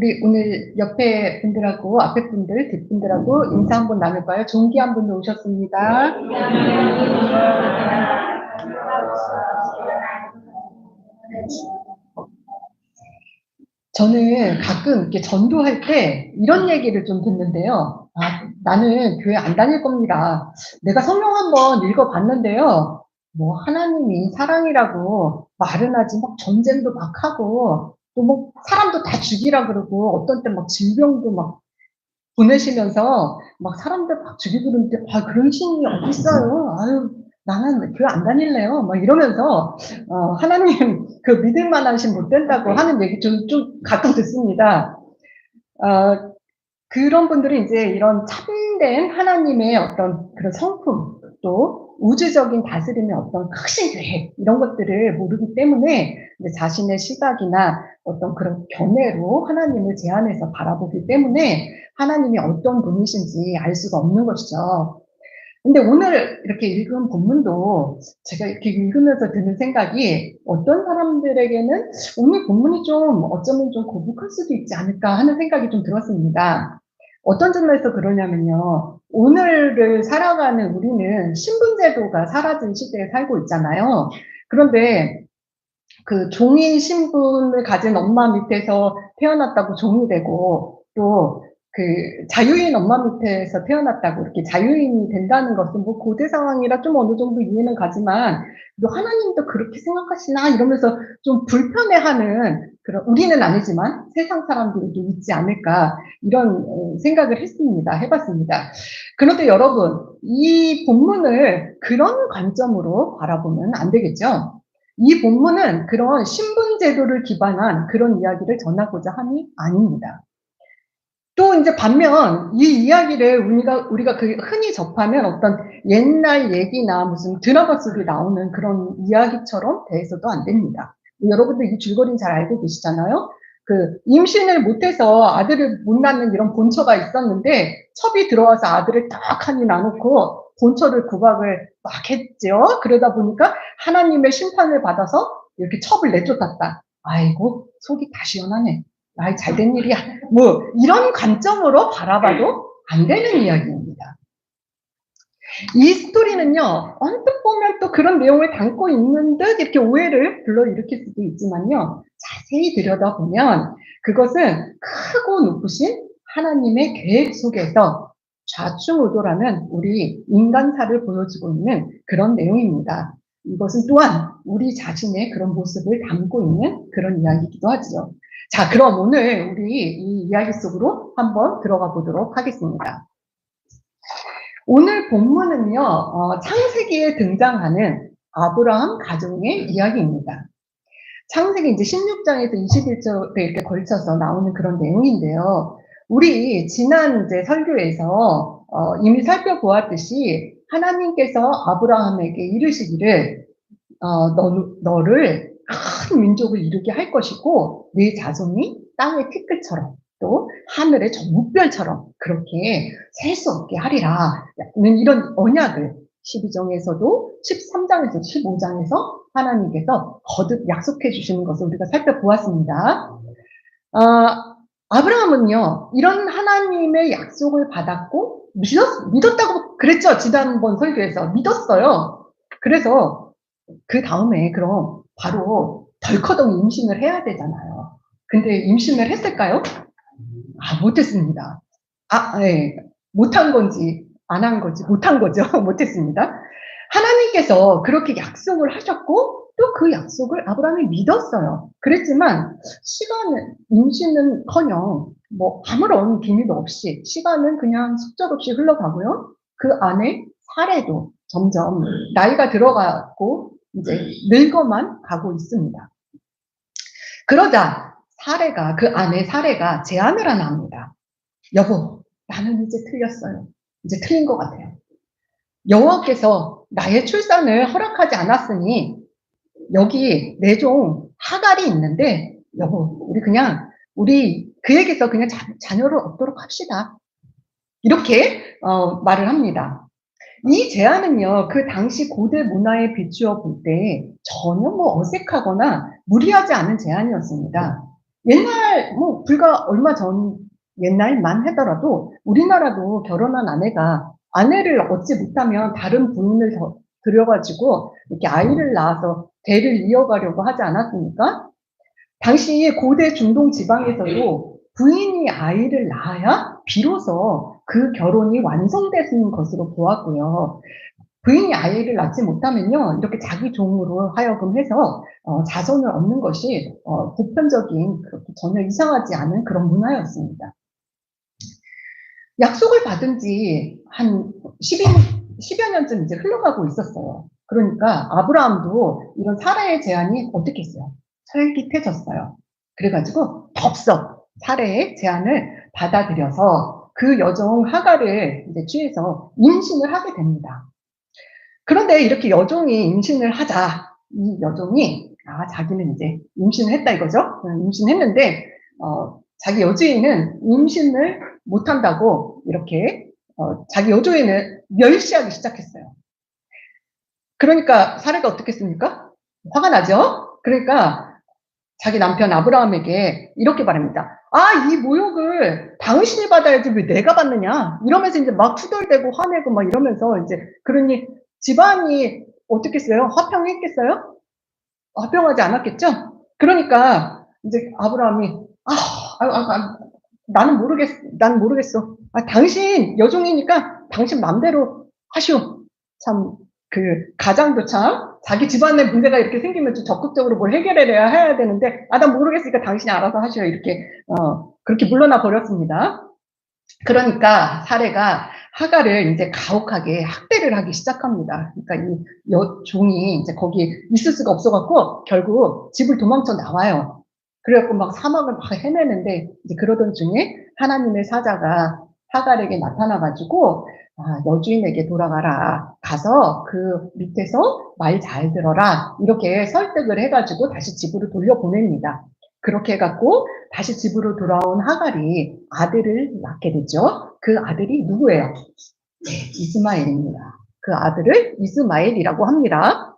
우리 오늘 옆에 분들하고 앞에 분들, 뒷분들하고 인사 한번 나눌까요? 존귀한 분들 오셨습니다. 저는 가끔 이렇게 전도할 때 이런 얘기를 좀 듣는데요. 나는 교회 안 다닐 겁니다. 내가 성경 한번 읽어봤는데요. 뭐 하나님이 사랑이라고 말은 하지 막 전쟁도 막 하고 또 뭐 사람도 다 죽이라 그러고 어떤 때 막 질병도 막 보내시면서 막 사람들 막 죽이고 그러는데 그런 신이 어딨어요. 아유, 나는 교회 안 다닐래요. 막 이러면서 하나님 그 믿을 만하신 못 된다고 하는 얘기 좀 가끔 듣습니다. 어, 그런 분들은 이제 이런 참된 하나님의 어떤 그런 성품, 또 우주적인 다스림의 어떤 크신 계획, 이런 것들을 모르기 때문에 이제 자신의 시각이나 어떤 그런 견해로 하나님을 제한해서 바라보기 때문에 하나님이 어떤 분이신지 알 수가 없는 것이죠. 근데 오늘 이렇게 읽은 본문도 제가 이렇게 읽으면서 드는 생각이 어떤 사람들에게는 오늘 본문이 좀 어쩌면 좀 거북할 수도 있지 않을까 하는 생각이 좀 들었습니다. 어떤 점에서 그러냐면요. 오늘을 살아가는 우리는 신분제도가 사라진 시대에 살고 있잖아요. 그런데 그 종이 신분을 가진 엄마 밑에서 태어났다고 종이 되고 또 그 자유인 엄마 밑에서 태어났다고 이렇게 자유인이 된다는 것은 뭐 고대 상황이라 좀 어느 정도 이해는 가지만 또 하나님도 그렇게 생각하시나 이러면서 좀 불편해하는 그런 우리는 아니지만 세상 사람들도 있지 않을까 이런 생각을 했습니다. 해봤습니다. 그런데 여러분 이 본문을 그런 관점으로 바라보면 안 되겠죠. 이 본문은 그런 신분제도를 기반한 그런 이야기를 전하고자 함이 아닙니다. 또 이제 반면 이 이야기를 우리가 그 흔히 접하면 어떤 옛날 얘기나 무슨 드라마 속에 나오는 그런 이야기처럼 대해서도 안 됩니다. 여러분들 이 줄거리는 잘 알고 계시잖아요. 그 임신을 못해서 아들을 못 낳는 이런 본처가 있었는데 첩이 들어와서 아들을 떡하니 나놓고 본처를 구박을 막 했죠. 그러다 보니까 하나님의 심판을 받아서 이렇게 첩을 내쫓았다. 아이고 속이 다 시원하네. 아이 잘된 일이야. 뭐 이런 관점으로 바라봐도 안 되는 이야기입니다. 이 스토리는요. 언뜻 보면 또 그런 내용을 담고 있는 듯 이렇게 오해를 불러일으킬 수도 있지만요. 자세히 들여다보면 그것은 크고 높으신 하나님의 계획 속에서 좌충우돌하는 우리 인간사를 보여주고 있는 그런 내용입니다. 이것은 또한 우리 자신의 그런 모습을 담고 있는 그런 이야기이기도 하죠. 자, 그럼 오늘 우리 이 이야기 속으로 한번 들어가 보도록 하겠습니다. 오늘 본문은요, 창세기에 등장하는 아브라함 가정의 이야기입니다. 창세기 이제 16장에서 21절에 이렇게 걸쳐서 나오는 그런 내용인데요. 우리 지난 이제 설교에서 이미 살펴보았듯이 하나님께서 아브라함에게 이르시기를 너를 큰 민족을 이루게 할 것이고 네 자손이 땅의 티끌처럼 또 하늘의 저 묵별처럼 그렇게 셀 수 없게 하리라 는 이런 언약을 12장에서도 13장에서 15장에서 하나님께서 거듭 약속해 주시는 것을 우리가 살펴보았습니다. 아브라함은요 이런 하나님의 약속을 받았고 믿었다고 그랬죠. 지난번 설교에서 믿었어요. 그래서 그 다음에 그럼 바로 덜커덩 임신을 해야 되잖아요. 근데 임신을 했을까요? 못했습니다. 네. 못한 건지 안 한 건지 못한 거죠. 못했습니다. 하나님께서 그렇게 약속을 하셨고 또 그 약속을 아브라함이 믿었어요. 그랬지만 시간은 임신은커녕 뭐 아무런 기미도 없이 시간은 그냥 속절없이 흘러가고요. 그 안에 사례도 점점 나이가 들어가고 이제 늙어만 가고 있습니다. 그러자 그 아내 사례가 제안을 하나 합니다. 여보, 나는 이제 틀렸어요. 이제 틀린 것 같아요. 여호와께서 나의 출산을 허락하지 않았으니 여기 내 종 하갈이 있는데 여보, 우리 그에게서 그냥 자녀를 얻도록 합시다. 이렇게 말을 합니다. 이 제안은요, 그 당시 고대 문화에 비추어 볼 때 전혀 뭐 어색하거나 무리하지 않은 제안이었습니다. 옛날, 뭐, 불과 얼마 전, 옛날만 하더라도, 우리나라도 결혼한 아내가 아내를 얻지 못하면 다른 부인을 들여가지고, 이렇게 아이를 낳아서 대를 이어가려고 하지 않았습니까? 당시 고대 중동 지방에서도 부인이 아이를 낳아야 비로소 그 결혼이 완성되는 것으로 보았고요. 부인이 아이를 낳지 못하면요, 이렇게 자기 종으로 하여금 해서 자손을 얻는 것이 보편적인, 그렇게 전혀 이상하지 않은 그런 문화였습니다. 약속을 받은 지 한 10여 년쯤 이제 흘러가고 있었어요. 그러니까 아브라함도 이런 사라의 제안이 어떻게 했어요? 솔깃해졌어요. 그래가지고 덥석 사라의 제안을 받아들여서 그 여종 하갈을 이제 취해서 임신을 하게 됩니다. 그런데 이렇게 여종이 임신을 하자, 이 여종이, 자기는 이제 임신을 했다 이거죠? 임신했는데, 자기 여주인은 임신을 못한다고 이렇게, 자기 여주인을 멸시하기 시작했어요. 그러니까 사례가 어떻게 했습니까? 화가 나죠? 그러니까 자기 남편 아브라함에게 이렇게 말합니다. 이 모욕을 당신이 받아야지 왜 내가 받느냐? 이러면서 이제 막 투덜대고 화내고 막 이러면서 이제, 그러니 집안이 어떻게 했어요? 화평했겠어요? 화평하지 않았겠죠? 그러니까 이제 아브라함이, 나는 모르겠어. 당신 여종이니까 당신 맘대로 하시오. 참, 가장도 참, 자기 집안에 문제가 이렇게 생기면 좀 적극적으로 뭘 해야 되는데, 난 모르겠으니까 당신이 알아서 하시오. 이렇게, 그렇게 물러나 버렸습니다. 그러니까 사례가 하갈을 이제 가혹하게 학대를 하기 시작합니다. 그러니까 이 여종이 이제 거기 있을 수가 없어갖고 결국 집을 도망쳐 나와요. 그래갖고 막 사막을 막 헤매는데 이제 그러던 중에 하나님의 사자가 하갈에게 나타나가지고 여주인에게 돌아가라. 가서 그 밑에서 말 잘 들어라. 이렇게 설득을 해가지고 다시 집으로 돌려보냅니다. 그렇게 해갖고 다시 집으로 돌아온 하갈이 아들을 낳게 되죠. 그 아들이 누구예요? 네, 이스마엘입니다. 그 아들을 이스마엘이라고 합니다.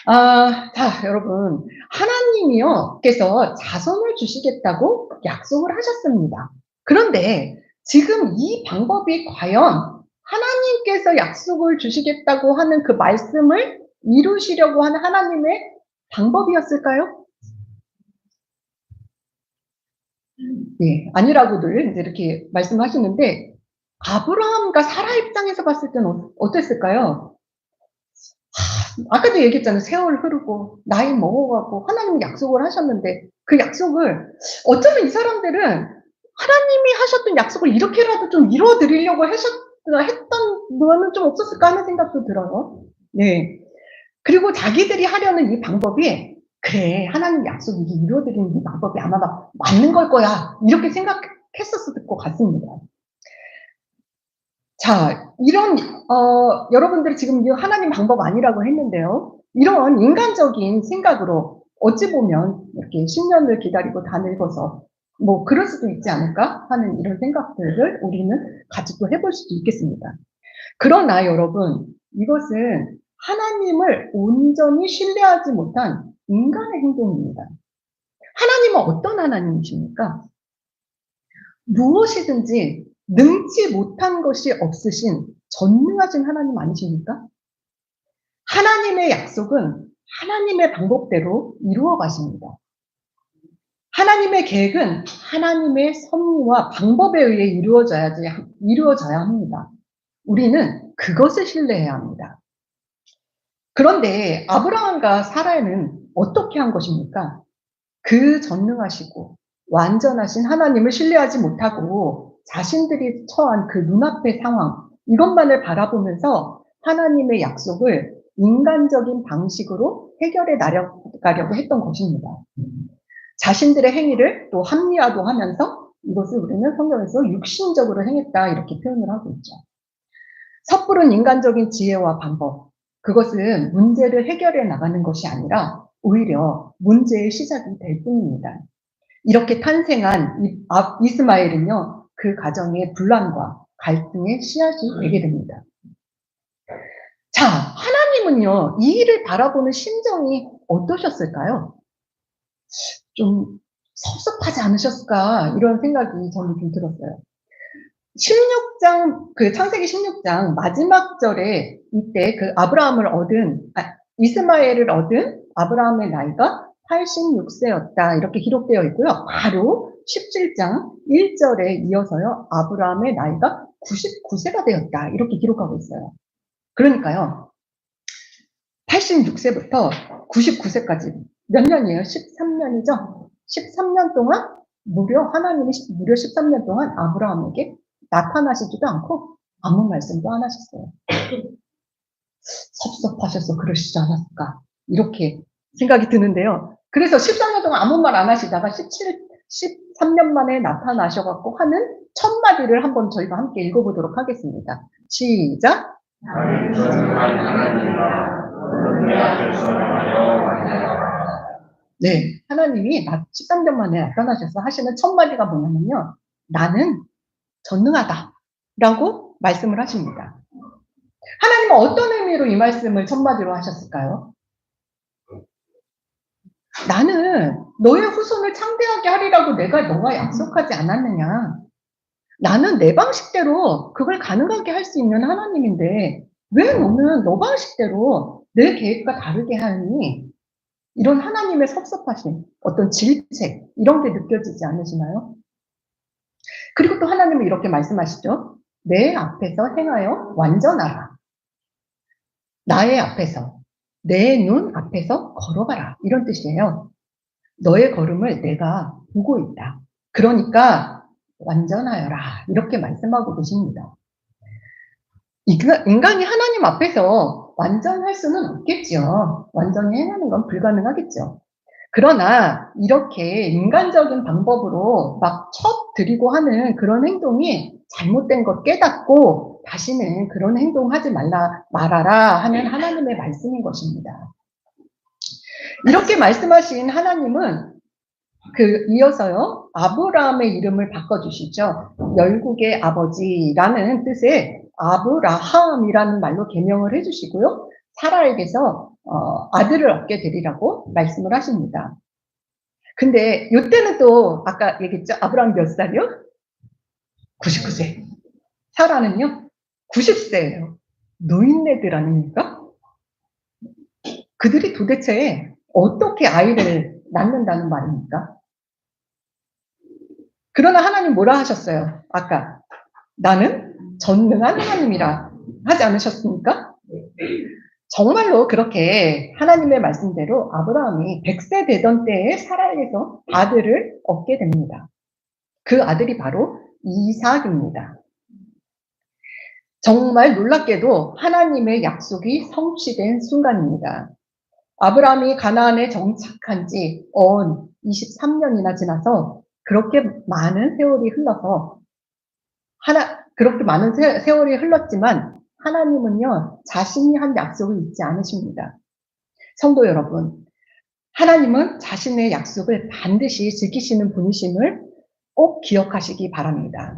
자, 여러분. 하나님이요,께서 자손을 주시겠다고 약속을 하셨습니다. 그런데 지금 이 방법이 과연 하나님께서 약속을 주시겠다고 하는 그 말씀을 이루시려고 하는 하나님의 방법이었을까요? 네, 아니라고들 이제 이렇게 말씀하시는데, 아브라함과 사라 입장에서 봤을 때는 어땠을까요? 아까도 얘기했잖아요. 세월 흐르고 나이 먹어가고 하나님 약속을 하셨는데 그 약속을 어쩌면 이 사람들은 하나님이 하셨던 약속을 이렇게라도 좀 이루어드리려고 했던 거는 좀 없었을까 하는 생각도 들어요. 네. 그리고 자기들이 하려는 이 방법이, 그래, 하나님 약속 이게 이루어드리는 이 방법이 아마 맞는 걸 거야, 이렇게 생각했었을 것 같습니다. 자, 이런 여러분들이 지금 이 하나님 방법 아니라고 했는데요. 이런 인간적인 생각으로 어찌 보면 이렇게 10년을 기다리고 다 늙어서 뭐 그럴 수도 있지 않을까 하는 이런 생각들을 우리는 같이 또 해볼 수도 있겠습니다. 그러나 여러분, 이것은 하나님을 온전히 신뢰하지 못한 인간의 행동입니다. 하나님은 어떤 하나님이십니까? 무엇이든지 능치 못한 것이 없으신 전능하신 하나님 아니십니까? 하나님의 약속은 하나님의 방법대로 이루어 가십니다. 하나님의 계획은 하나님의 섭리와 방법에 의해 이루어져야 합니다. 우리는 그것을 신뢰해야 합니다. 그런데 아브라함과 사라는 어떻게 한 것입니까? 그 전능하시고 완전하신 하나님을 신뢰하지 못하고 자신들이 처한 그 눈앞의 상황, 이것만을 바라보면서 하나님의 약속을 인간적인 방식으로 해결해 나가려고 했던 것입니다. 자신들의 행위를 또 합리화도 하면서 이것을 우리는 성경에서 육신적으로 행했다 이렇게 표현을 하고 있죠. 섣부른 인간적인 지혜와 방법, 그것은 문제를 해결해 나가는 것이 아니라 오히려 문제의 시작이 될 뿐입니다. 이렇게 탄생한 이스마엘은요, 그 가정의 분란과 갈등의 씨앗이 되게 됩니다. 자, 하나님은요, 이 일을 바라보는 심정이 어떠셨을까요? 좀 섭섭하지 않으셨을까 이런 생각이 저는 좀 들었어요. 16장 그 창세기 16장 마지막 절에 이때 그 아브라함을 얻은 이스마엘을 얻은 아브라함의 나이가 86세였다 이렇게 기록되어 있고요. 바로 17장 1절에 이어서요. 아브라함의 나이가 99세가 되었다 이렇게 기록하고 있어요. 그러니까요. 86세부터 99세까지 몇 년이에요? 13년이죠? 13년 동안 하나님이 무려 13년 동안 아브라함에게 나타나시지도 않고 아무 말씀도 안 하셨어요. 섭섭하셔서 그러시지 않았을까 이렇게 생각이 드는데요. 그래서 13년 동안 아무 말 안 하시다가 13년 만에 나타나셔갖고 하는 첫 마디를 한번 저희가 함께 읽어보도록 하겠습니다. 시작. 네, 하나님이 13년 만에 나타나셔서 하시는 첫 마디가 뭐냐면요. 나는 전능하다 라고 말씀을 하십니다. 하나님은 어떤 의미로 이 말씀을 첫 마디로 하셨을까요? 나는 너의 후손을 창대하게 하리라고 내가 너와 약속하지 않았느냐. 나는 내 방식대로 그걸 가능하게 할 수 있는 하나님인데 왜 너는 너 방식대로 내 계획과 다르게 하니? 이런 하나님의 섭섭하심, 어떤 질책 이런 게 느껴지지 않으시나요? 그리고 또 하나님은 이렇게 말씀하시죠. 내 앞에서 행하여 완전하라. 나의 앞에서, 내 눈 앞에서 걸어가라. 이런 뜻이에요. 너의 걸음을 내가 보고 있다. 그러니까 완전하여라. 이렇게 말씀하고 계십니다. 인간이 하나님 앞에서 완전할 수는 없겠죠. 완전히 행하는 건 불가능하겠죠. 그러나 이렇게 인간적인 방법으로 막 첩드리고 하는 그런 행동이 잘못된 것 깨닫고 다시는 그런 행동하지 말아라 하는 하나님의 말씀인 것입니다. 이렇게 말씀하신 하나님은 이어서요, 아브라함의 이름을 바꿔주시죠. 열국의 아버지라는 뜻의 아브라함이라는 말로 개명을 해주시고요. 사라에게서 아들을 얻게 되리라고 말씀을 하십니다. 근데 이때는 또 아까 얘기했죠. 아브라함 몇 살이요? 99세. 사라는요? 90세예요. 노인네들 아닙니까? 그들이 도대체 어떻게 아이를 낳는다는 말입니까? 그러나 하나님 뭐라 하셨어요? 아까 나는 전능한 하나님이라 하지 않으셨습니까? 정말로 그렇게 하나님의 말씀대로 아브라함이 100세 되던 때에 사라에게서 아들을 얻게 됩니다. 그 아들이 바로 이삭입니다. 정말 놀랍게도 하나님의 약속이 성취된 순간입니다. 아브라함이 가나안에 정착한 지 23년이나 지나서 그렇게 많은 세월이 흘러서 그렇게 많은 세월이 흘렀지만 하나님은요, 자신이 한 약속을 잊지 않으십니다. 성도 여러분, 하나님은 자신의 약속을 반드시 지키시는 분이심을 꼭 기억하시기 바랍니다.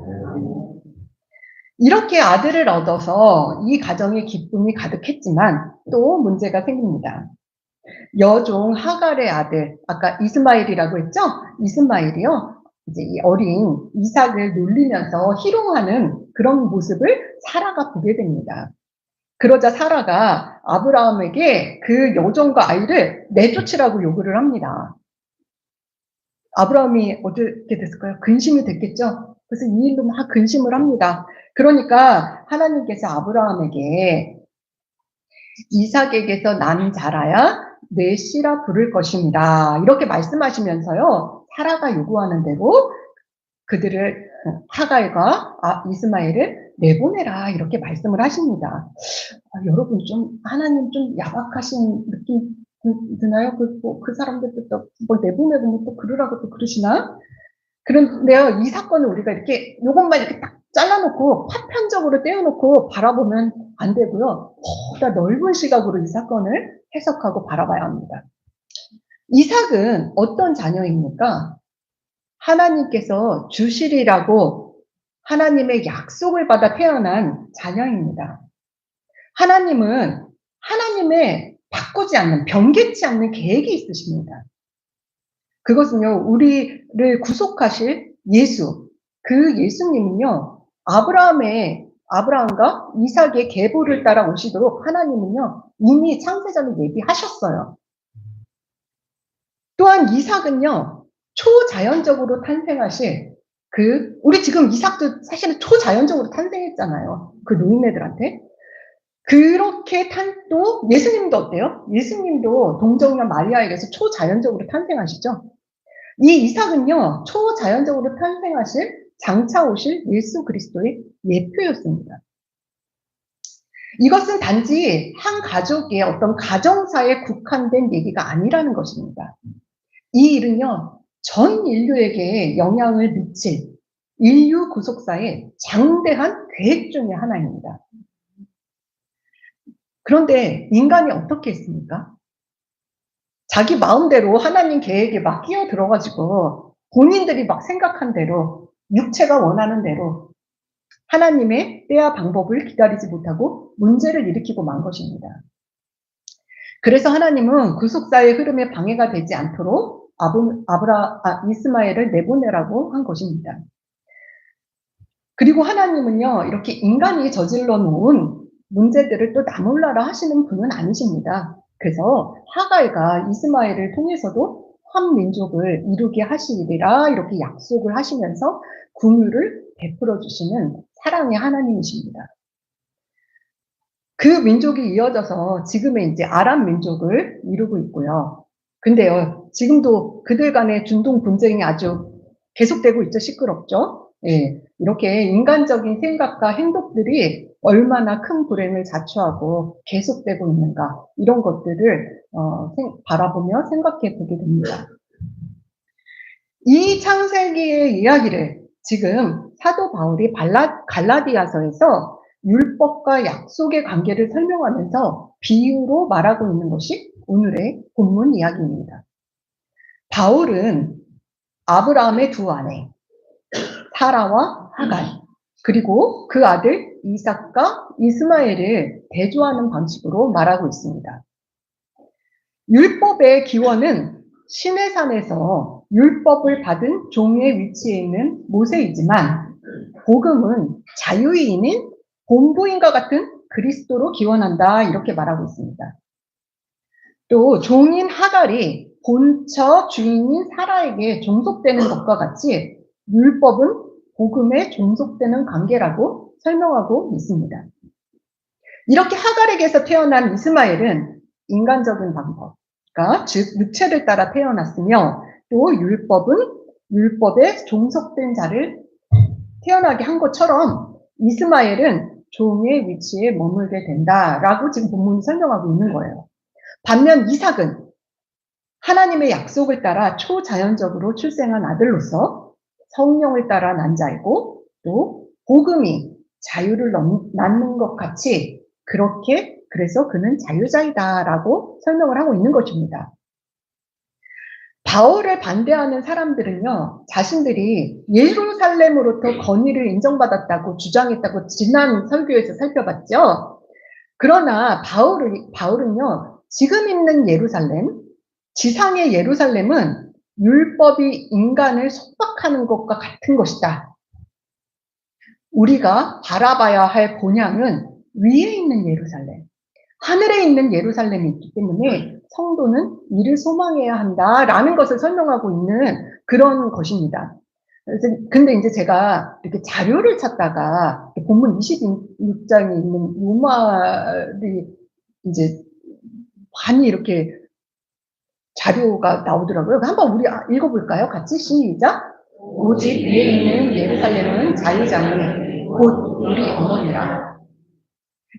이렇게 아들을 얻어서 이 가정에 기쁨이 가득했지만 또 문제가 생깁니다. 여종 하갈의 아들, 아까 이스마엘이라고 했죠? 이스마엘이요. 이제 이 어린 이삭을 놀리면서 희롱하는 그런 모습을 사라가 보게 됩니다. 그러자 사라가 아브라함에게 그 여종과 아이를 내쫓으라고 요구를 합니다. 아브라함이 어떻게 됐을까요? 근심이 됐겠죠? 그래서 이 일로 막 근심을 합니다. 그러니까 하나님께서 아브라함에게 이삭에게서 난 자라야 내 씨라 부를 것입니다. 이렇게 말씀하시면서요. 사라가 요구하는 대로 그들을 하갈과 이스마엘을 내보내라 이렇게 말씀을 하십니다. 여러분 좀 하나님 좀 야박하신 느낌 드나요? 그 사람들도 또 뭐 내보내고 또 그러라고 또 그러시나? 그런데요, 이 사건을 우리가 이렇게 요것만 이렇게 딱 잘라놓고 파편적으로 떼어놓고 바라보면 안 되고요. 보다 넓은 시각으로 이 사건을 해석하고 바라봐야 합니다. 이삭은 어떤 자녀입니까? 하나님께서 주시리라고 하나님의 약속을 받아 태어난 자녀입니다. 하나님은 하나님의 바꾸지 않는, 변개치 않는 계획이 있으십니다. 그것은요, 우리를 구속하실 예수, 그 예수님은요, 아브라함과 이삭의 계보를 따라 오시도록 하나님은요, 이미 창세전에 예비하셨어요. 또한 이삭은요, 초자연적으로 탄생하실 우리 지금 이삭도 사실은 초자연적으로 탄생했잖아요. 그 노인네들한테. 그렇게 또 예수님도 어때요? 예수님도 동정녀 마리아에게서 초자연적으로 탄생하시죠? 이 이삭은요, 초자연적으로 탄생하실 장차 오실 예수 그리스도의 예표였습니다. 이것은 단지 한 가족의 어떤 가정사에 국한된 얘기가 아니라는 것입니다. 이 일은요, 전 인류에게 영향을 미칠 인류 구속사의 장대한 계획 중의 하나입니다. 그런데 인간이 어떻게 했습니까? 자기 마음대로 하나님 계획에 막 끼어들어가지고 본인들이 막 생각한 대로, 육체가 원하는 대로 하나님의 때와 방법을 기다리지 못하고 문제를 일으키고 만 것입니다. 그래서 하나님은 구속사의 흐름에 방해가 되지 않도록 이스마엘을 내보내라고 한 것입니다. 그리고 하나님은요, 이렇게 인간이 저질러 놓은 문제들을 또 나몰라라 하시는 분은 아니십니다. 그래서 하갈과 이스마엘을 통해서도 한 민족을 이루게 하시리라 이렇게 약속을 하시면서 긍휼을 베풀어 주시는 사랑의 하나님이십니다. 그 민족이 이어져서 지금의 이제 아람 민족을 이루고 있고요. 근데요, 지금도 그들 간의 중동 분쟁이 아주 계속되고 있죠. 시끄럽죠. 예, 이렇게 인간적인 생각과 행동들이 얼마나 큰 불행을 자초하고 계속되고 있는가 이런 것들을 바라보며 생각해 보게 됩니다. 이 창세기의 이야기를 지금 사도 바울이 갈라디아서에서 율법과 약속의 관계를 설명하면서 비유로 말하고 있는 것이 오늘의 본문 이야기입니다. 바울은 아브라함의 두 아내 사라와 하갈 그리고 그 아들 이삭과 이스마엘을 대조하는 방식으로 말하고 있습니다. 율법의 기원은 시내산에서 율법을 받은 종의 위치에 있는 모세이지만 복음은 자유인인 본부인과 같은 그리스도로 기원한다 이렇게 말하고 있습니다. 또 종인 하갈이 본처 주인인 사라에게 종속되는 것과 같이 율법은 복음에 종속되는 관계라고 설명하고 있습니다. 이렇게 하갈에게서 태어난 이스마엘은 인간적인 방법, 그러니까 즉 육체를 따라 태어났으며 또 율법에 종속된 자를 태어나게 한 것처럼 이스마엘은 종의 위치에 머물게 된다라고 지금 본문이 설명하고 있는 거예요. 반면 이삭은 하나님의 약속을 따라 초자연적으로 출생한 아들로서 성령을 따라 난 자이고 또 복음이 자유를 낳는 것 같이 그래서 그는 자유자이다라고 설명을 하고 있는 것입니다. 바울을 반대하는 사람들은요, 자신들이 예루살렘으로부터 건의를 인정받았다고 주장했다고 지난 설교에서 살펴봤죠. 그러나 바울은요, 지금 있는 예루살렘, 지상의 예루살렘은 율법이 인간을 속박하는 것과 같은 것이다. 우리가 바라봐야 할 본향은 위에 있는 예루살렘, 하늘에 있는 예루살렘이 있기 때문에 성도는 이를 소망해야 한다라는 것을 설명하고 있는 그런 것입니다. 근데 이제 제가 이렇게 자료를 찾다가 본문 26장에 있는 이 말이 이제 많이 이렇게 자료가 나오더라고요. 한번 우리 읽어볼까요? 같이 시작. 오직 위에 있는 예루살렘은 자유자니 곧 우리 어머니라.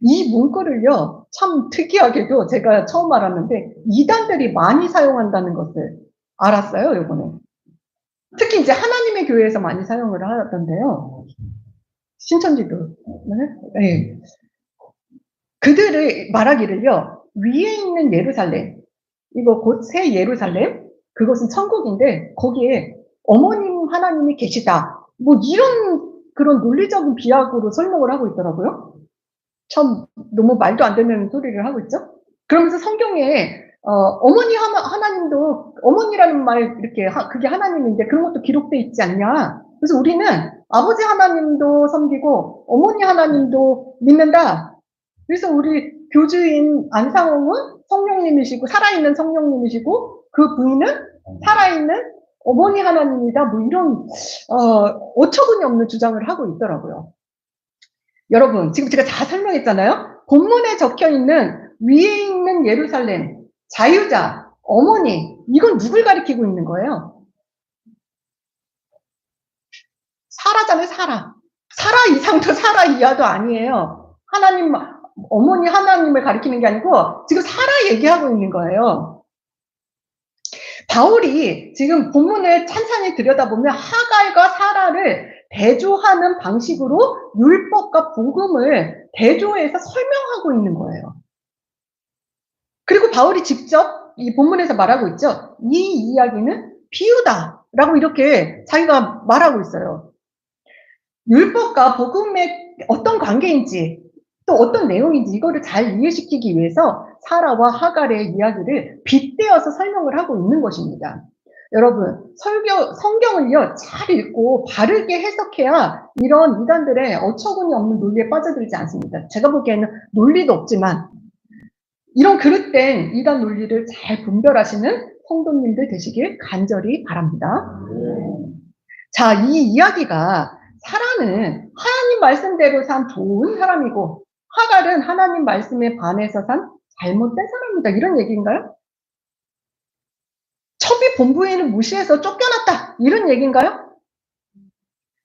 이 문구를요, 참 특이하게도 제가 처음 알았는데 이단들이 많이 사용한다는 것을 알았어요, 이번에. 특히 이제 하나님의 교회에서 많이 사용을 하던데요. 신천지도. 네. 그들을 말하기를요, 위에 있는 예루살렘, 이거 곧 새 예루살렘, 그것은 천국인데 거기에 어머님 하나님이 계시다. 뭐 이런 그런 논리적인 비약으로 설명을 하고 있더라고요. 참 너무 말도 안 되는 소리를 하고 있죠. 그러면서 성경에 어머니 하나님도, 어머니라는 말, 이렇게, 그게 하나님인데 그런 것도 기록돼 있지 않냐. 그래서 우리는 아버지 하나님도 섬기고, 어머니 하나님도 믿는다. 그래서 우리 교주인 안상홍은 성령님이시고, 살아있는 성령님이시고, 그 부인은 살아있는 어머니 하나님이다. 뭐 이런, 어처구니 없는 주장을 하고 있더라고요. 여러분, 지금 제가 다 설명했잖아요? 본문에 적혀 있는 위에 있는 예루살렘, 자유자, 어머니, 이건 누굴 가리키고 있는 거예요? 사라잖아요, 사라. 사라 이상도 사라 이하도 아니에요. 하나님, 어머니 하나님을 가리키는 게 아니고 지금 사라 얘기하고 있는 거예요. 바울이 지금 본문을 찬찬히 들여다보면 하갈과 사라를 대조하는 방식으로 율법과 복음을 대조해서 설명하고 있는 거예요. 그리고 바울이 직접 이 본문에서 말하고 있죠. 이 이야기는 비유다라고 이렇게 자기가 말하고 있어요. 율법과 복음의 어떤 관계인지 또 어떤 내용인지 이거를 잘 이해시키기 위해서 사라와 하갈의 이야기를 빗대어서 설명을 하고 있는 것입니다. 여러분, 성경을요, 잘 읽고 바르게 해석해야 이런 이단들의 어처구니 없는 논리에 빠져들지 않습니다. 제가 보기에는 논리도 없지만 이런 그릇된 이단 논리를 잘 분별하시는 성도님들 되시길 간절히 바랍니다. 자, 이 이야기가 사라는 하나님 말씀대로 산 좋은 사람이고 하갈은 하나님 말씀에 반해서 산 잘못된 사람이다. 이런 얘기인가요? 첩이 본부인을 무시해서 쫓겨났다. 이런 얘기인가요?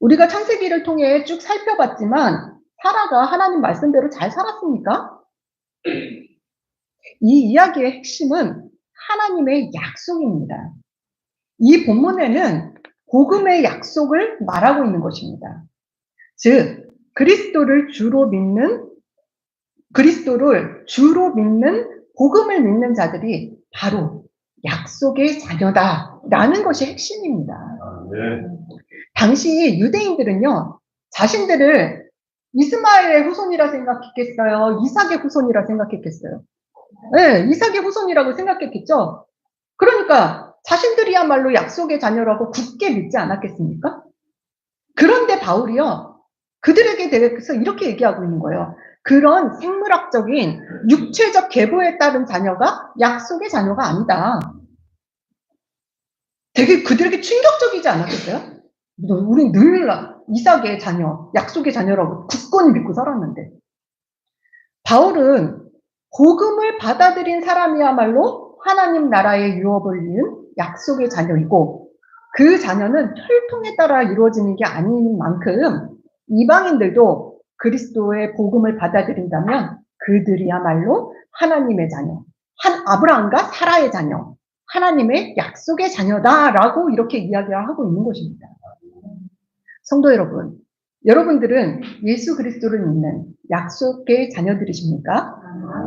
우리가 창세기를 통해 쭉 살펴봤지만 사라가 하나님 말씀대로 잘 살았습니까? 이 이야기의 핵심은 하나님의 약속입니다. 이 본문에는 복음의 약속을 말하고 있는 것입니다. 즉, 그리스도를 주로 믿는 복음을 믿는 자들이 바로 약속의 자녀다라는 것이 핵심입니다. 네. 당시 유대인들은요, 자신들을 이스마엘의 후손이라 생각했겠어요? 이삭의 후손이라 생각했겠어요? 네, 이삭의 후손이라고 생각했겠죠? 그러니까 자신들이야말로 약속의 자녀라고 굳게 믿지 않았겠습니까? 그런데 바울이요, 그들에게 대해서 이렇게 얘기하고 있는 거예요. 그런 생물학적인 육체적 계보에 따른 자녀가 약속의 자녀가 아니다. 되게 그들에게 충격적이지 않았겠어요? 우린 늘 이삭의 자녀, 약속의 자녀라고 굳건히 믿고 살았는데. 바울은 복음을 받아들인 사람이야말로 하나님 나라의 유업을 이은 약속의 자녀이고 그 자녀는 혈통에 따라 이루어지는 게 아닌 만큼 이방인들도 그리스도의 복음을 받아들인다면 그들이야말로 하나님의 자녀, 아브라함과 사라의 자녀, 하나님의 약속의 자녀다라고 이렇게 이야기를 하고 있는 것입니다. 성도 여러분, 여러분들은 예수 그리스도를 믿는 약속의 자녀들이십니까?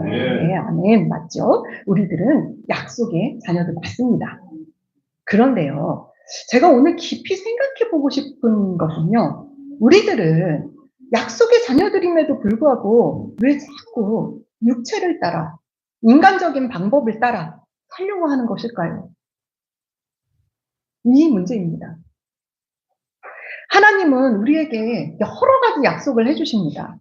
네, 아멘, 맞죠? 우리들은 약속의 자녀들 맞습니다. 그런데요, 제가 오늘 깊이 생각해 보고 싶은 것은요, 우리들은 약속의 자녀들임에도 불구하고 왜 자꾸 육체를 따라, 인간적인 방법을 따라 살려고 하는 것일까요? 이 문제입니다. 하나님은 우리에게 여러 가지 약속을 해주십니다.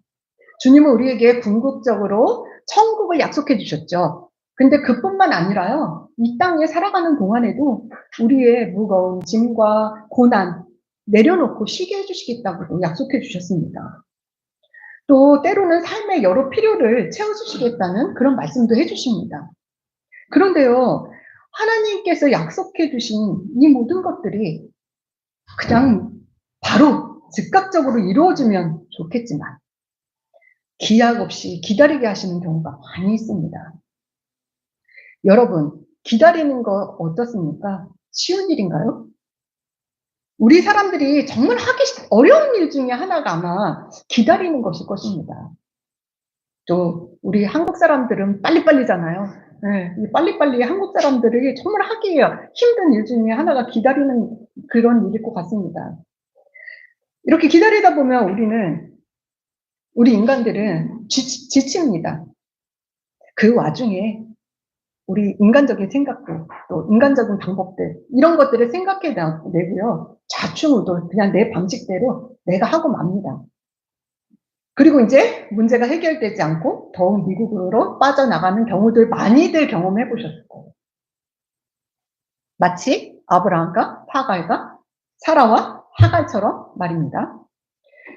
주님은 우리에게 궁극적으로 천국을 약속해 주셨죠. 근데 그뿐만 아니라요, 이 땅에 살아가는 동안에도 우리의 무거운 짐과 고난 내려놓고 쉬게 해주시겠다고 약속해 주셨습니다. 또 때로는 삶의 여러 필요를 채워주시겠다는 그런 말씀도 해주십니다. 그런데요, 하나님께서 약속해 주신 이 모든 것들이 그냥 바로 즉각적으로 이루어지면 좋겠지만 기약 없이 기다리게 하시는 경우가 많이 있습니다. 여러분, 기다리는 거 어떻습니까? 쉬운 일인가요? 우리 사람들이 정말 하기 어려운 일 중에 하나가 아마 기다리는 것일 것입니다. 또 우리 한국 사람들은 빨리빨리잖아요. 네, 빨리빨리 한국 사람들이 정말 하기 힘든 일 중에 하나가 기다리는 그런 일일 것 같습니다. 이렇게 기다리다 보면 우리 인간들은 지칩니다. 그 와중에 우리 인간적인 생각들, 또 인간적인 방법들, 이런 것들을 생각해 내고요. 좌충우돌, 그냥 내 방식대로 내가 하고 맙니다. 그리고 이제 문제가 해결되지 않고 더욱 미국으로 빠져나가는 경우들 많이들 경험해 보셨을 거예요. 마치 아브라함과 하갈과 사라와 하갈처럼 말입니다.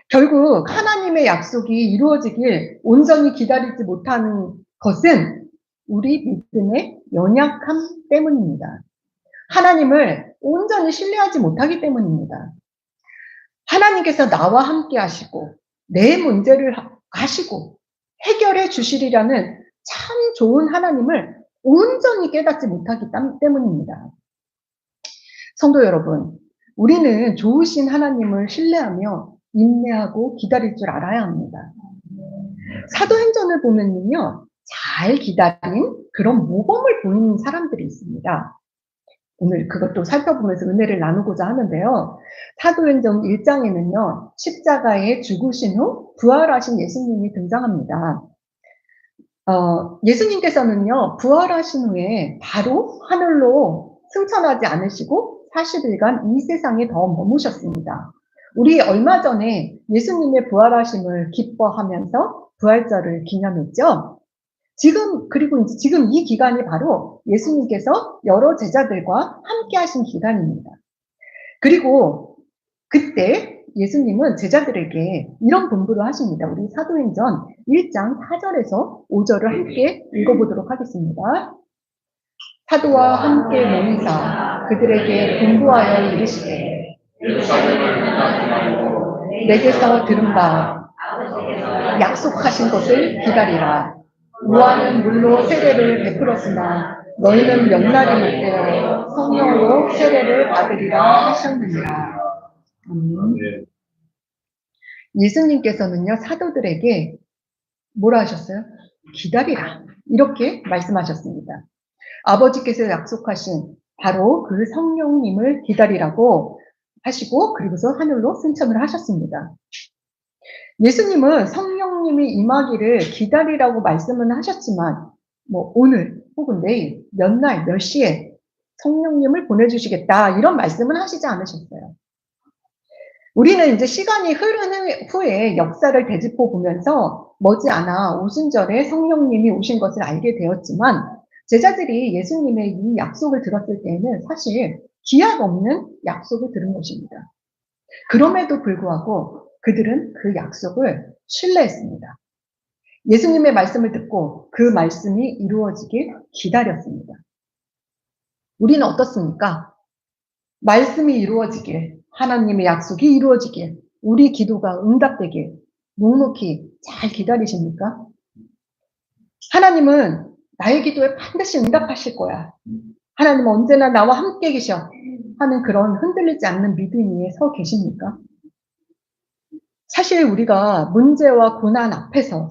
결국 하나님의 약속이 이루어지길 온전히 기다리지 못하는 것은 우리 믿음의 연약함 때문입니다. 하나님을 온전히 신뢰하지 못하기 때문입니다. 하나님께서 나와 함께 하시고 내 문제를 아시고 해결해 주시리라는 참 좋은 하나님을 온전히 깨닫지 못하기 때문입니다. 성도 여러분, 우리는 좋으신 하나님을 신뢰하며 인내하고 기다릴 줄 알아야 합니다. 사도행전을 보면요, 잘 기다린 그런 모범을 보이는 사람들이 있습니다. 오늘 그것도 살펴보면서 은혜를 나누고자 하는데요. 사도행전 1장에는요, 십자가에 죽으신 후 부활하신 예수님이 등장합니다. 예수님께서는요, 부활하신 후에 바로 하늘로 승천하지 않으시고 40일간 이 세상에 더 머무셨습니다. 우리 얼마 전에 예수님의 부활하심을 기뻐하면서 부활절을 기념했죠. 그리고 지금 이 기간이 바로 예수님께서 여러 제자들과 함께 하신 기간입니다. 그리고 그때 예수님은 제자들에게 이런 분부를 하십니다. 우리 사도행전 1장 4절에서 5절을 함께 읽어보도록 하겠습니다. 사도와 함께 모이사 그들에게 분부하여 이르시되 내게서 들은 바 약속하신 것을 기다리라. 노아는 물로 세례를 베풀었으나 너희는 몇 날이 못되어 성령으로 세례를 받으리라 하셨느니라. 예수님께서는요, 사도들에게 뭐라 하셨어요? 기다리라. 이렇게 말씀하셨습니다. 아버지께서 약속하신 바로 그 성령님을 기다리라고 하시고, 그리고서 하늘로 승천을 하셨습니다. 예수님은 성령님이 임하기를 기다리라고 말씀은 하셨지만, 오늘 혹은 내일, 몇 날, 몇 시에 성령님을 보내주시겠다, 이런 말씀은 하시지 않으셨어요. 우리는 이제 시간이 흐른 후에 역사를 되짚어 보면서 머지않아 오순절에 성령님이 오신 것을 알게 되었지만 제자들이 예수님의 이 약속을 들었을 때에는 사실 기약 없는 약속을 들은 것입니다. 그럼에도 불구하고 그들은 그 약속을 신뢰했습니다. 예수님의 말씀을 듣고 그 말씀이 이루어지길 기다렸습니다. 우리는 어떻습니까? 말씀이 이루어지길, 하나님의 약속이 이루어지길, 우리 기도가 응답되길 묵묵히 잘 기다리십니까? 하나님은 나의 기도에 반드시 응답하실 거야. 하나님은 언제나 나와 함께 계셔 하는 그런 흔들리지 않는 믿음 위에 서 계십니까? 사실 우리가 문제와 고난 앞에서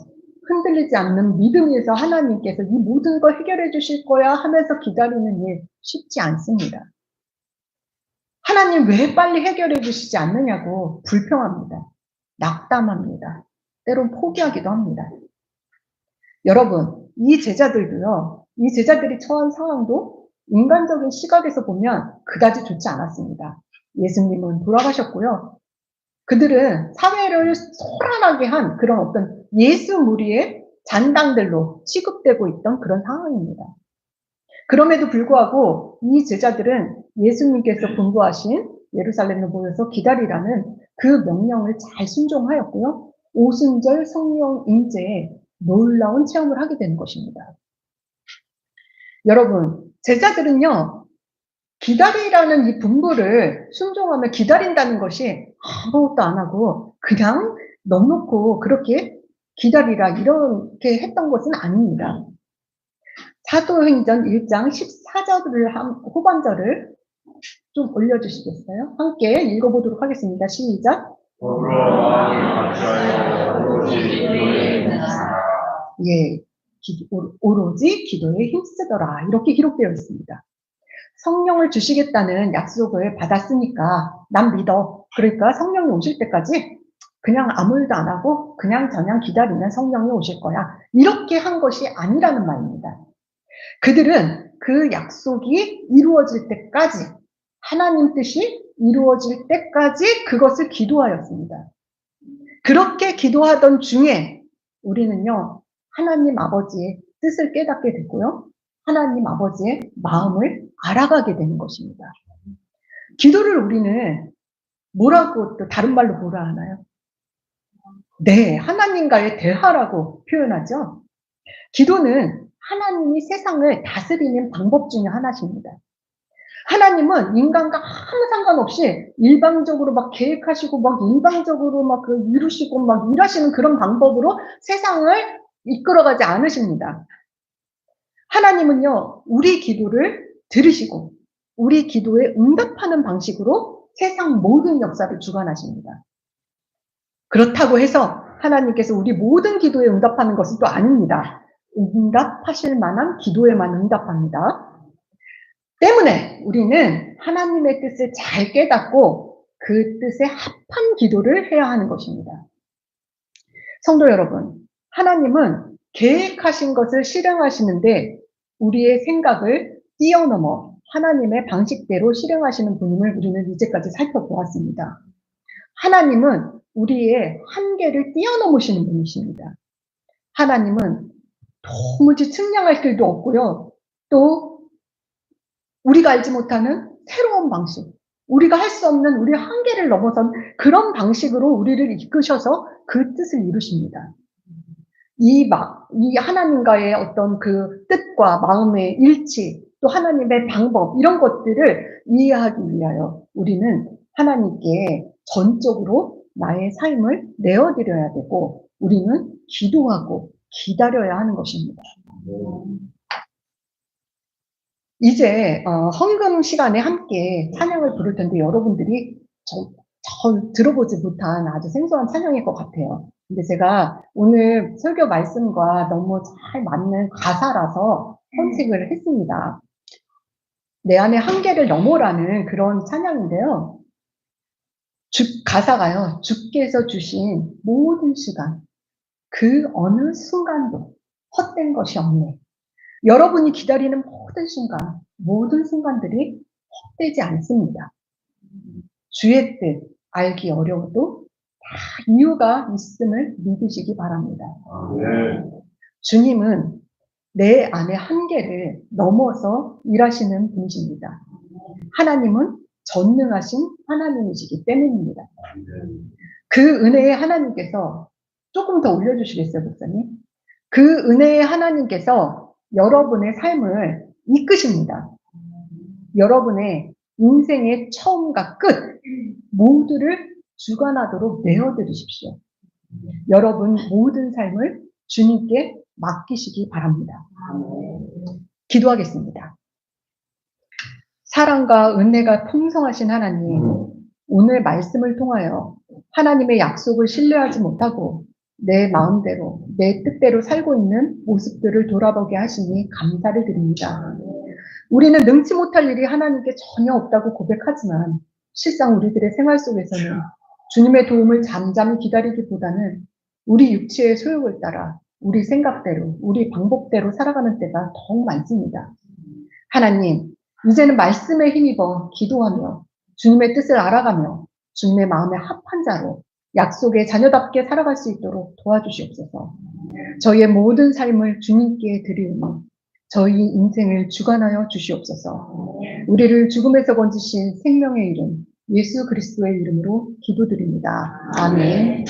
흔들리지 않는 믿음 위에서 하나님께서 이 모든 걸 해결해 주실 거야 하면서 기다리는 일 쉽지 않습니다. 하나님 왜 빨리 해결해 주시지 않느냐고 불평합니다. 낙담합니다. 때론 포기하기도 합니다. 여러분, 이 제자들이 처한 상황도 인간적인 시각에서 보면 그다지 좋지 않았습니다. 예수님은 돌아가셨고요. 그들은 사회를 소란하게 한 그런 어떤 예수 무리의 잔당들로 취급되고 있던 그런 상황입니다. 그럼에도 불구하고 이 제자들은 예수님께서 분부하신 예루살렘에 모여서 기다리라는 그 명령을 잘 순종하였고요. 오순절 성령 임재에 놀라운 체험을 하게 되는 것입니다. 여러분, 제자들은요, 기다리라는 이 분부를 순종하며 기다린다는 것이 아무것도 안 하고 그냥 넉넉고 그렇게 기다리라 이렇게 했던 것은 아닙니다. 사도행전 1장 14절을 후반절을 좀 올려주시겠어요? 함께 읽어보도록 하겠습니다. 시작. 예, 오로지 기도에 힘쓰더라. 이렇게 기록되어 있습니다. 성령을 주시겠다는 약속을 받았으니까 난 믿어. 그러니까 성령이 오실 때까지 그냥 아무 일도 안 하고 그냥 저냥 기다리면 성령이 오실 거야. 이렇게 한 것이 아니라는 말입니다. 그들은 그 약속이 이루어질 때까지, 하나님 뜻이 이루어질 때까지 그것을 기도하였습니다. 그렇게 기도하던 중에 우리는요, 하나님 아버지의 뜻을 깨닫게 됐고요, 하나님 아버지의 마음을 알아가게 되는 것입니다. 기도를 우리는 뭐라고, 또 다른 말로 뭐라 하나요? 네, 하나님과의 대화라고 표현하죠. 기도는 하나님이 세상을 다스리는 방법 중에 하나십니다. 하나님은 인간과 아무 상관없이 일방적으로 막 계획하시고 막 일방적으로 막 이루시고 막 일하시는 그런 방법으로 세상을 이끌어가지 않으십니다. 하나님은요, 우리 기도를 들으시고 우리 기도에 응답하는 방식으로 세상 모든 역사를 주관하십니다. 그렇다고 해서 하나님께서 우리 모든 기도에 응답하는 것은 또 아닙니다. 응답하실 만한 기도에만 응답합니다. 때문에 우리는 하나님의 뜻을 잘 깨닫고 그 뜻에 합한 기도를 해야 하는 것입니다. 성도 여러분, 하나님은 계획하신 것을 실행하시는데 우리의 생각을 뛰어넘어 하나님의 방식대로 실행하시는 분임을 우리는 이제까지 살펴보았습니다. 하나님은 우리의 한계를 뛰어넘으시는 분이십니다. 하나님은 도무지 측량할 길도 없고요. 또 우리가 알지 못하는 새로운 방식, 우리가 할 수 없는 우리 한계를 넘어선 그런 방식으로 우리를 이끄셔서 그 뜻을 이루십니다. 이 하나님과의 어떤 그 뜻과 마음의 일치, 또 하나님의 방법, 이런 것들을 이해하기 위하여 우리는 하나님께 전적으로 나의 삶을 내어드려야 되고, 우리는 기도하고 기다려야 하는 것입니다. 이제 헌금 시간에 함께 찬양을 부를 텐데 여러분들이 저 들어보지 못한 아주 생소한 찬양일 것 같아요. 근데 제가 오늘 설교 말씀과 너무 잘 맞는 가사라서 선택을 했습니다. 내 안의 한계를 넘어라는 그런 찬양인데요. 가사가요, 주께서 주신 모든 시간, 그 어느 순간도 헛된 것이 없네. 여러분이 기다리는 모든 순간, 모든 순간들이 헛되지 않습니다. 주의 뜻 알기 어려워도 다 이유가 있음을 믿으시기 바랍니다. 주님은 내 안의 한계를 넘어서 일하시는 분이십니다. 하나님은 전능하신 하나님이시기 때문입니다. 그 은혜의 하나님께서 조금 더 올려주시겠어요, 목사님? 그 은혜의 하나님께서 여러분의 삶을 이끄십니다. 여러분의 인생의 처음과 끝 모두를 주관하도록 내어드리십시오. 여러분 모든 삶을 주님께 맡기시기 바랍니다. 기도하겠습니다. 사랑과 은혜가 풍성하신 하나님, 오늘 말씀을 통하여 하나님의 약속을 신뢰하지 못하고 내 마음대로, 내 뜻대로 살고 있는 모습들을 돌아보게 하시니 감사를 드립니다. 우리는 능치 못할 일이 하나님께 전혀 없다고 고백하지만 실상 우리들의 생활 속에서는 주님의 도움을 잠잠히 기다리기보다는 우리 육체의 소욕을 따라 우리 생각대로, 우리 방법대로 살아가는 때가 더욱 많습니다. 하나님, 이제는 말씀에 힘입어 기도하며 주님의 뜻을 알아가며 주님의 마음에 합한 자로 약속의 자녀답게 살아갈 수 있도록 도와주시옵소서. 저희의 모든 삶을 주님께 드리오며 저희 인생을 주관하여 주시옵소서. 우리를 죽음에서 건지신 생명의 이름 예수 그리스도의 이름으로 기도드립니다. 아멘.